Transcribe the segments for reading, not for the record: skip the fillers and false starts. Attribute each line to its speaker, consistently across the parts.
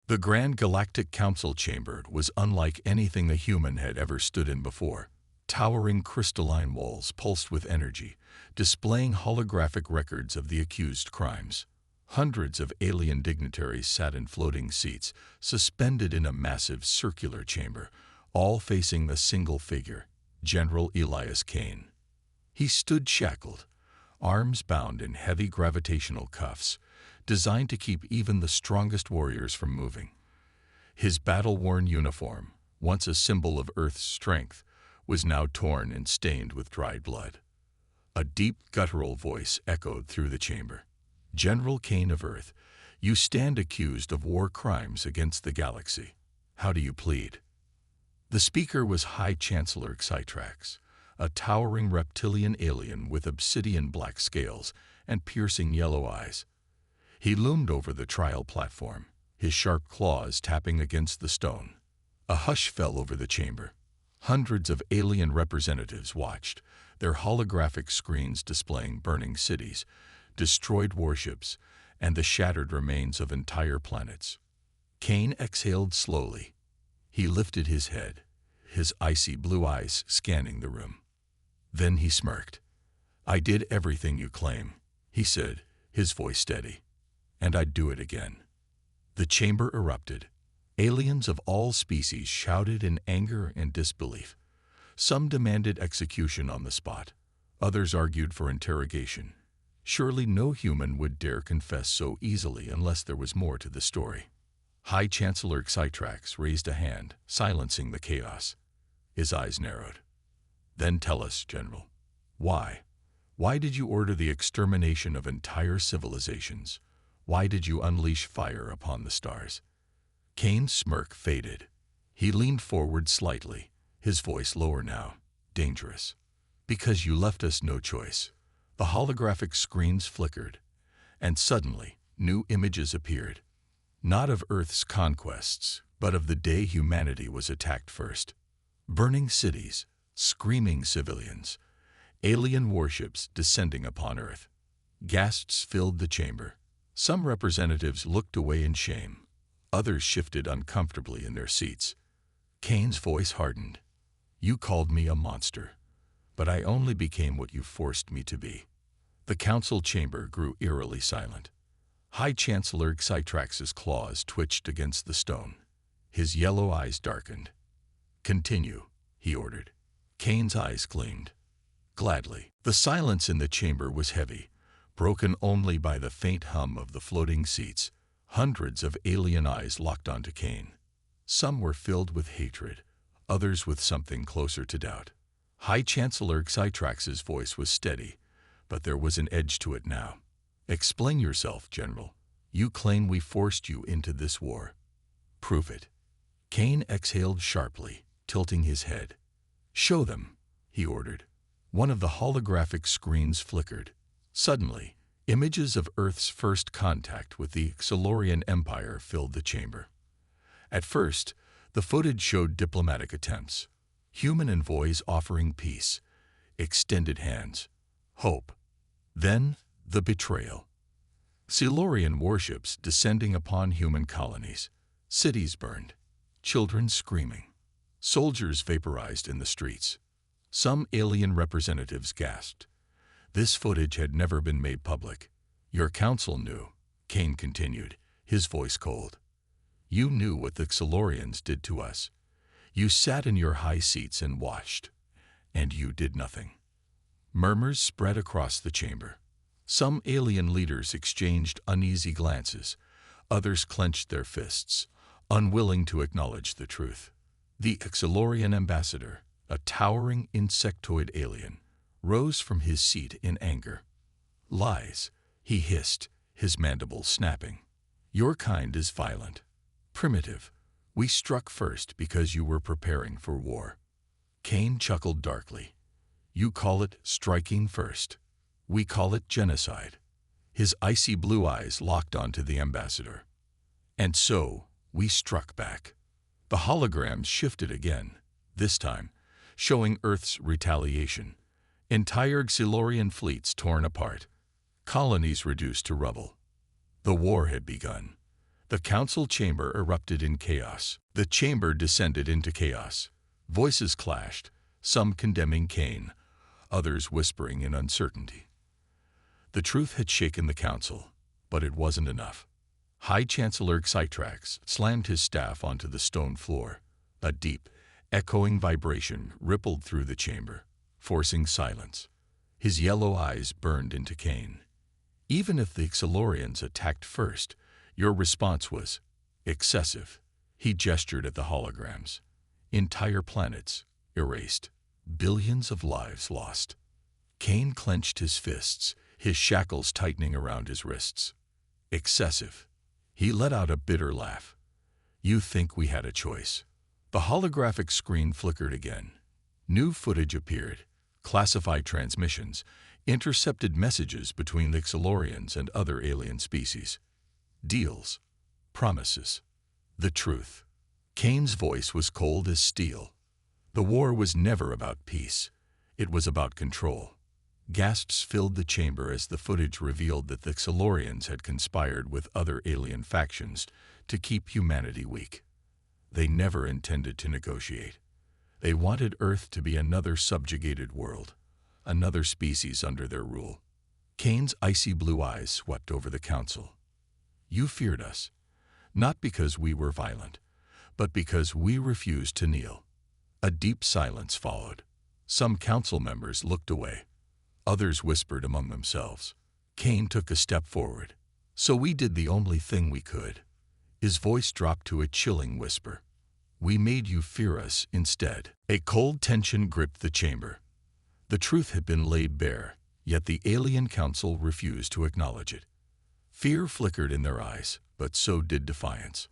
Speaker 1: The Grand Galactic Council chamber was unlike anything a human had ever stood in before. Towering crystalline walls pulsed with energy, displaying holographic records of the accused crimes. Hundreds of alien dignitaries sat in floating seats, suspended in a massive circular chamber, all facing a single figure, General Elias Kane. He stood shackled, arms bound in heavy gravitational cuffs, designed to keep even the strongest warriors from moving. His battle-worn uniform, once a symbol of Earth's strength, was now torn and stained with dried blood. A deep, guttural voice echoed through the chamber. "General Kane of Earth, you stand accused of war crimes against the galaxy. How do you plead?" The speaker was High Chancellor Sci, a towering reptilian alien with obsidian black scales and piercing yellow eyes. He loomed over the trial platform, his sharp claws tapping against the stone. A hush fell over the chamber. Hundreds of alien representatives watched, their holographic screens displaying burning cities, destroyed warships, and the shattered remains of entire planets. Kane exhaled slowly. He lifted his head, his icy blue eyes scanning the room. Then he smirked. "I did everything you claim," he said, his voice steady. "And I'd do it again." The chamber erupted. Aliens of all species shouted in anger and disbelief. Some demanded execution on the spot. Others argued for interrogation. Surely no human would dare confess so easily unless there was more to the story. High Chancellor Sci raised a hand, silencing the chaos. His eyes narrowed. "Then tell us, General. Why? Why did you order the extermination of entire civilizations? Why did you unleash fire upon the stars?" Kane's smirk faded. He leaned forward slightly, his voice lower now. "Dangerous. Because you left us no choice." The holographic screens flickered, and suddenly new images appeared. Not of Earth's conquests, but of the day humanity was attacked first. Burning cities, screaming civilians, alien warships descending upon Earth. Gasps filled the chamber. Some representatives looked away in shame. Others shifted uncomfortably in their seats. Kane's voice hardened. "You called me a monster, but I only became what you forced me to be." The council chamber grew eerily silent. High Chancellor Sci claws twitched against the stone. His yellow eyes darkened. "Continue," he ordered. Kane's eyes gleamed. "Gladly." The silence in the chamber was heavy, broken only by the faint hum of the floating seats. Hundreds of alien eyes locked onto Kane. Some were filled with hatred, others with something closer to doubt. High Chancellor Sci voice was steady, but there was an edge to it now. "Explain yourself, General. You claim we forced you into this war. Prove it." Kane exhaled sharply, tilting his head. "Show them," he ordered. One of the holographic screens flickered. Suddenly, images of Earth's first contact with the Xilorian Empire filled the chamber. At first, the footage showed diplomatic attempts. Human envoys offering peace, extended hands, hope. Then, the betrayal. Xilorian warships descending upon human colonies. Cities burned. Children screaming. Soldiers vaporized in the streets. Some alien representatives gasped. This footage had never been made public. "Your council knew," Kane continued, his voice cold. "You knew what the Xilorians did to us. You sat in your high seats and watched, and you did nothing." Murmurs spread across the chamber. Some alien leaders exchanged uneasy glances. Others clenched their fists, unwilling to acknowledge the truth. The Xilorian ambassador, a towering insectoid alien, rose from his seat in anger. "Lies," he hissed, his mandibles snapping. "Your kind is violent, primitive. We struck first because you were preparing for war." Kane chuckled darkly. "You call it striking first. We call it genocide." His icy blue eyes locked onto the ambassador. "And so, we struck back." The holograms shifted again, this time, showing Earth's retaliation. Entire Xilorian fleets torn apart. Colonies reduced to rubble. The war had begun. The council chamber erupted in chaos. The chamber descended into chaos. Voices clashed, some condemning Kane, others whispering in uncertainty. The truth had shaken the council, but it wasn't enough. High Chancellor Sci slammed his staff onto the stone floor. A deep, echoing vibration rippled through the chamber, forcing silence. His yellow eyes burned into Kane. Even if the Xylorians attacked first, your response was excessive. He gestured at the holograms. Entire planets erased. Billions of lives lost. Kane clenched his fists, his shackles tightening around his wrists. Excessive. He let out a bitter laugh. You think we had a choice? The holographic screen flickered again. New footage appeared. Classified transmissions, intercepted messages between the Xylorians and other alien species. Deals. Promises. The truth. Kane's voice was cold as steel. The war was never about peace. It was about control. Gasps filled the chamber as the footage revealed that the Xylorians had conspired with other alien factions to keep humanity weak. They never intended to negotiate. They wanted Earth to be another subjugated world, another species under their rule. Kane's icy blue eyes swept over the council. You feared us, not because we were violent, but because we refused to kneel. A deep silence followed. Some council members looked away. Others whispered among themselves. Kane took a step forward. So we did the only thing we could. His voice dropped to a chilling whisper. We made you fear us instead. A cold tension gripped the chamber. The truth had been laid bare, yet the alien council refused to acknowledge it. Fear flickered in their eyes, but so did defiance.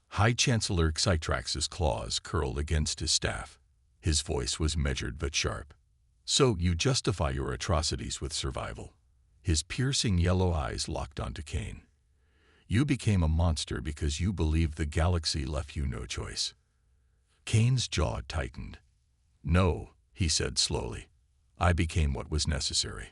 Speaker 1: High Chancellor Sci's claws curled against his staff. His voice was measured but sharp. So you justify your atrocities with survival. His piercing yellow eyes locked onto Kane. You became a monster because you believed the galaxy left you no choice. Kane's jaw tightened. No, he said slowly. I became what was necessary.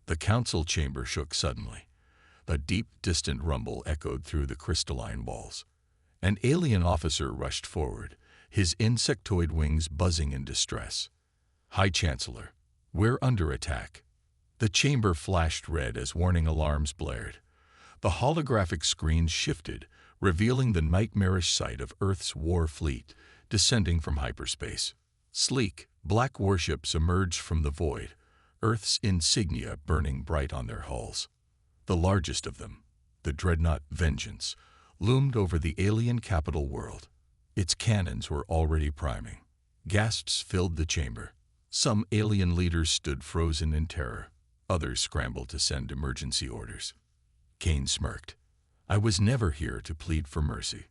Speaker 1: The council chamber shook suddenly. A deep, distant rumble echoed through the crystalline walls. An alien officer rushed forward, his insectoid wings buzzing in distress. High Chancellor, we're under attack. The chamber flashed red as warning alarms blared. The holographic screens shifted, revealing the nightmarish sight of Earth's war fleet descending from hyperspace. Sleek, black warships emerged from the void, Earth's insignia burning bright on their hulls. The largest of them, the dreadnought Vengeance, loomed over the alien capital world. Its cannons were already priming. Gasps filled the chamber. Some alien leaders stood frozen in terror. Others scrambled to send emergency orders. Kane smirked. I was never here to plead for mercy.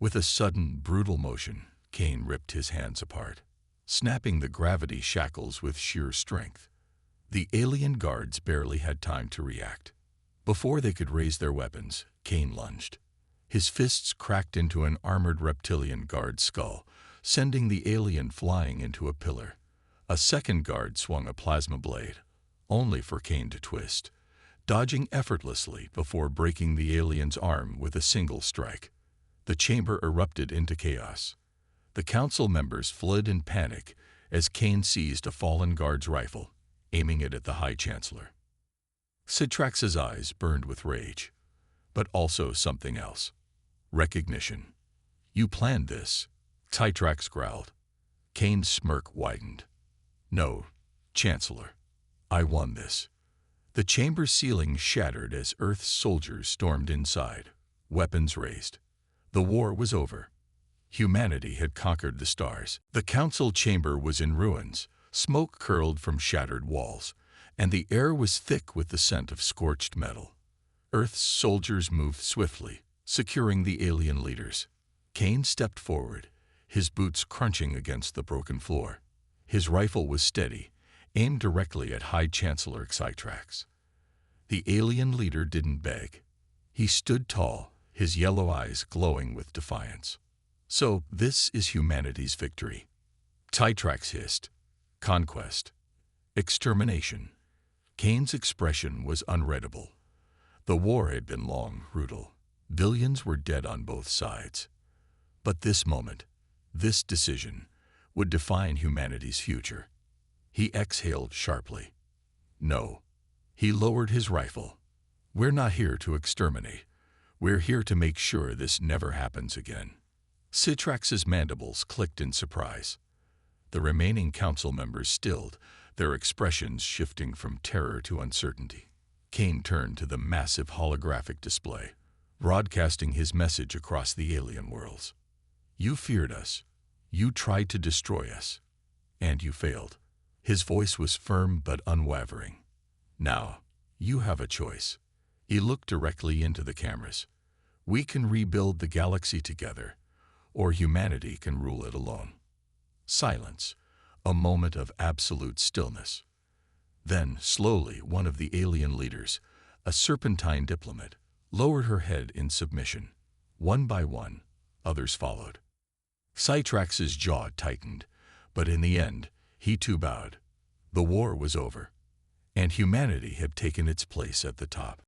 Speaker 1: With a sudden, brutal motion, Kane ripped his hands apart, snapping the gravity shackles with sheer strength. The alien guards barely had time to react. Before they could raise their weapons, Kane lunged. His fists cracked into an armored reptilian guard's skull, sending the alien flying into a pillar. A second guard swung a plasma blade, only for Kane to twist, dodging effortlessly before breaking the alien's arm with a single strike. The chamber erupted into chaos. The council members fled in panic as Kane seized a fallen guard's rifle, aiming it at the High Chancellor. Citrax's eyes burned with rage, but also something else. Recognition. You planned this, Citrax growled. Kane's smirk widened. No, Chancellor. I won this. The chamber's ceiling shattered as Earth's soldiers stormed inside, weapons raised. The war was over. Humanity had conquered the stars. The council chamber was in ruins, smoke curled from shattered walls, and the air was thick with the scent of scorched metal. Earth's soldiers moved swiftly, securing the alien leaders. Kane stepped forward, his boots crunching against the broken floor. His rifle was steady, aimed directly at High Chancellor Citrax. The alien leader didn't beg. He stood tall, his yellow eyes glowing with defiance. So this is humanity's victory. Citrax hissed. Conquest. Extermination. Kane's expression was unreadable. The war had been long, brutal. Billions were dead on both sides. But this moment, this decision, would define humanity's future. He exhaled sharply. No. He lowered his rifle. We're not here to exterminate. We're here to make sure this never happens again. Citrax's mandibles clicked in surprise. The remaining council members stilled, their expressions shifting from terror to uncertainty. Kane turned to the massive holographic display, broadcasting his message across the alien worlds. You feared us. You tried to destroy us. And you failed. His voice was firm but unwavering. Now, you have a choice. He looked directly into the cameras. We can rebuild the galaxy together, or humanity can rule it alone. Silence, a moment of absolute stillness. Then, slowly, one of the alien leaders, a serpentine diplomat, lowered her head in submission. One by one, others followed. Citrax's jaw tightened, but in the end, he too bowed. The war was over, and humanity had taken its place at the top.